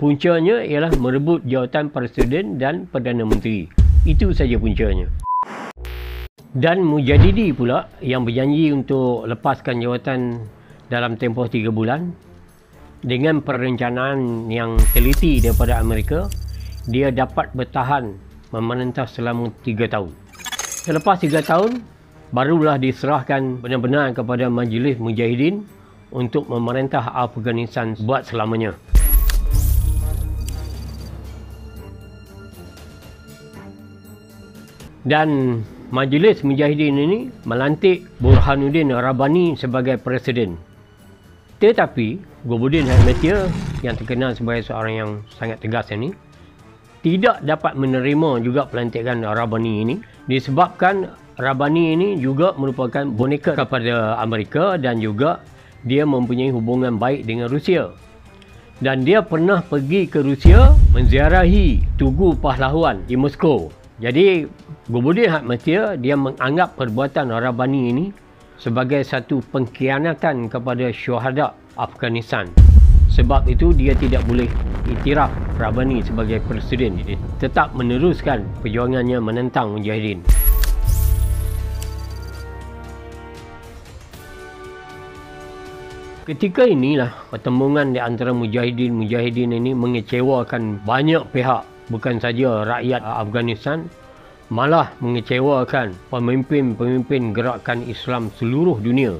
Puncanya ialah merebut jawatan Presiden dan Perdana Menteri. Itu saja puncanya. Dan Mujahidin pula yang berjanji untuk lepaskan jawatan dalam tempoh 3 bulan dengan perencanaan yang teliti daripada Amerika, dia dapat bertahan memerintah selama 3 tahun. Selepas 3 tahun, barulah diserahkan benar-benar kepada Majlis Mujahidin untuk memerintah Afghanistan buat selamanya. Dan Majlis Mujahidin ini melantik Burhanuddin Rabbani sebagai Presiden. Tetapi Gulbuddin Hekmatyar yang terkenal sebagai seorang yang sangat tegas ini tidak dapat menerima juga pelantikan Rabbani ini disebabkan Rabbani ini juga merupakan boneka kepada Amerika dan juga dia mempunyai hubungan baik dengan Rusia. Dan dia pernah pergi ke Rusia menziarahi Tugu Pahlawan di Moskow. Jadi Gulbuddin Hekmatyar dia menganggap perbuatan Rabbani ini sebagai satu pengkhianatan kepada syuhada Afghanistan. Sebab itu dia tidak boleh iktiraf Rabbani sebagai presiden. Dia tetap meneruskan perjuangannya menentang Mujahidin. Ketika inilah pertembungan di antara Mujahidin ini mengecewakan banyak pihak, bukan saja rakyat Afghanistan, malah mengecewakan pemimpin-pemimpin gerakan Islam seluruh dunia,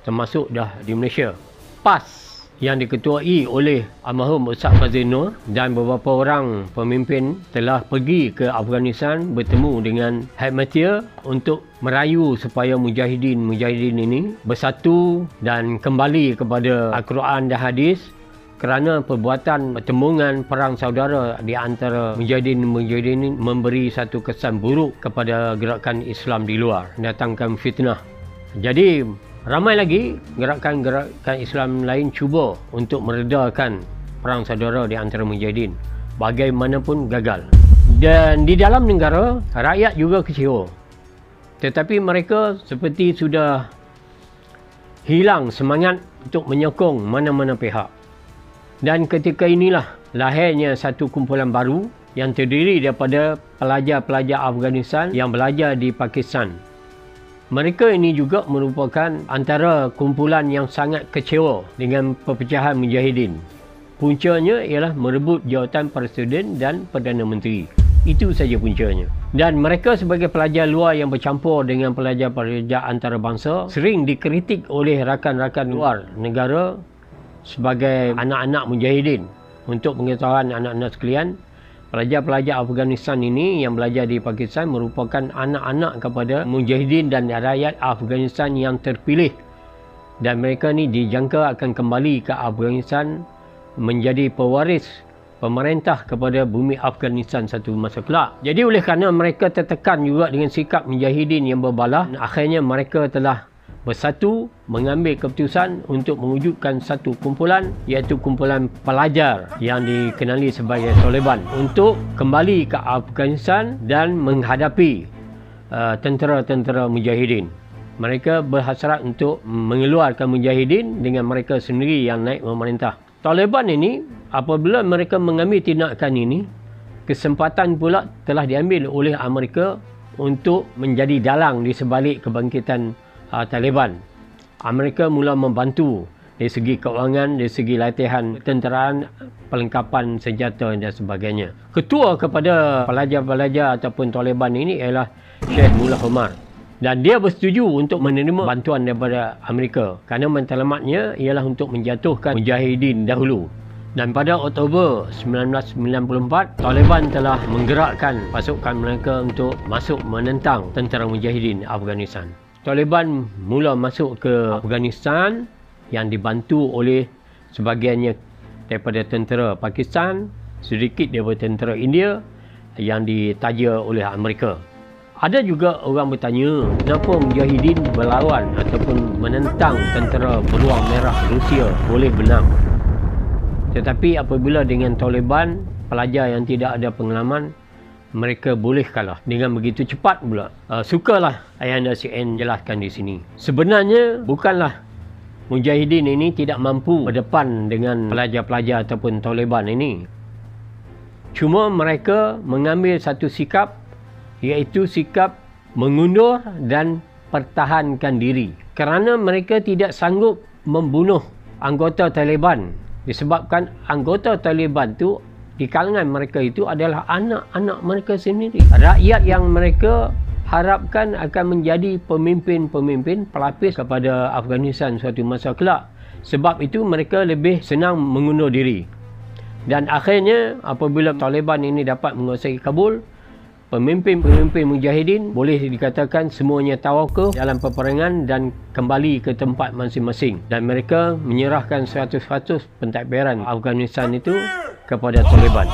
termasuk dah di Malaysia. PAS yang diketuai oleh almarhum Ustaz Fazil Nur dan beberapa orang pemimpin telah pergi ke Afghanistan bertemu dengan Hekmatyar untuk merayu supaya Mujahidin ini bersatu dan kembali kepada Al-Quran dan Hadis, kerana perbuatan pertembungan perang saudara di antara Mujahidin ini memberi satu kesan buruk kepada gerakan Islam di luar, mendatangkan fitnah. Jadi ramai lagi gerakan Islam lain cuba untuk meredakan perang saudara di antara Mujahidin. Bagaimanapun gagal. Dan di dalam negara, rakyat juga kecewa. Tetapi mereka seperti sudah hilang semangat untuk menyokong mana-mana pihak. Dan ketika inilah lahirnya satu kumpulan baru yang terdiri daripada pelajar-pelajar Afghanistan yang belajar di Pakistan. Mereka ini juga merupakan antara kumpulan yang sangat kecewa dengan perpecahan Mujahidin. Puncanya ialah merebut jawatan Presiden dan Perdana Menteri. Itu saja puncanya. Dan mereka sebagai pelajar luar yang bercampur dengan pelajar-pelajar antarabangsa sering dikritik oleh rakan-rakan luar negara sebagai anak-anak Mujahidin. Untuk pengetahuan anak-anak sekalian, pelajar-pelajar Afghanistan ini yang belajar di Pakistan merupakan anak-anak kepada Mujahidin dan rakyat Afghanistan yang terpilih. Dan mereka ni dijangka akan kembali ke Afghanistan menjadi pewaris pemerintah kepada bumi Afghanistan satu masa kelak. Jadi oleh kerana mereka tertekan juga dengan sikap Mujahidin yang berbalah, akhirnya mereka telah bersatu mengambil keputusan untuk mewujudkan satu kumpulan, iaitu kumpulan pelajar yang dikenali sebagai Taliban, untuk kembali ke Afghanistan dan menghadapi tentera-tentera Mujahidin. Mereka berhasrat untuk mengeluarkan Mujahidin dengan mereka sendiri yang naik memerintah. Taliban ini, apabila mereka mengambil tindakan ini, kesempatan pula telah diambil oleh Amerika untuk menjadi dalang di sebalik kebangkitan Taliban. Amerika mula membantu dari segi keuangan, dari segi latihan tenteraan, perlengkapan senjata dan sebagainya. Ketua kepada pelajar-pelajar ataupun Taliban ini ialah Syekh Mullah Omar. Dan dia bersetuju untuk menerima bantuan daripada Amerika kerana matlamatnya ialah untuk menjatuhkan Mujahidin dahulu. Dan pada Oktober 1994, Taliban telah menggerakkan pasukan mereka untuk masuk menentang tentera Mujahidin Afghanistan. Taliban mula masuk ke Afghanistan yang dibantu oleh sebahagiannya daripada tentera Pakistan, sedikit daripada tentera India yang ditaja oleh Amerika. Ada juga orang bertanya, kenapa Mujahidin berlawan ataupun menentang tentera beruang merah Rusia boleh menang? Tetapi apabila dengan Taliban, pelajar yang tidak ada pengalaman, mereka boleh kalah dengan begitu cepat pula. Sukalah ayahanda CN jelaskan di sini. Sebenarnya bukanlah Mujahidin ini tidak mampu berdepan dengan pelajar-pelajar ataupun Taliban ini. Cuma mereka mengambil satu sikap, iaitu sikap mengundur dan pertahankan diri. Kerana mereka tidak sanggup membunuh anggota Taliban. Disebabkan anggota Taliban tu di kalangan mereka itu adalah anak-anak mereka sendiri. Rakyat yang mereka harapkan akan menjadi pemimpin-pemimpin pelapis kepada Afghanistan suatu masa kelak. Sebab itu mereka lebih senang mengundur diri. Dan akhirnya apabila Taliban ini dapat menguasai Kabul, pemimpin-pemimpin mujahidin boleh dikatakan semuanya tawakuf dalam peperangan dan kembali ke tempat masing-masing. Dan mereka menyerahkan 100% pentadbiran Afghanistan itu kepada Taliban.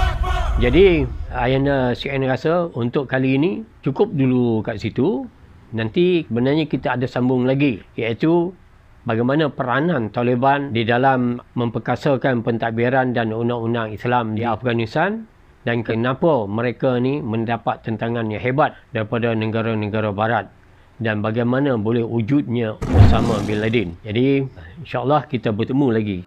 Jadi Ayanda CN rasa untuk kali ini cukup dulu kat situ. Nanti sebenarnya kita ada sambung lagi, iaitu bagaimana peranan Taliban di dalam memperkasakan pentadbiran dan undang-undang Islam di Afghanistan, dan kenapa mereka ni mendapat tentangan yang hebat daripada negara-negara barat, dan bagaimana boleh wujudnya Osama bin Laden. Jadi insya-Allah kita bertemu lagi.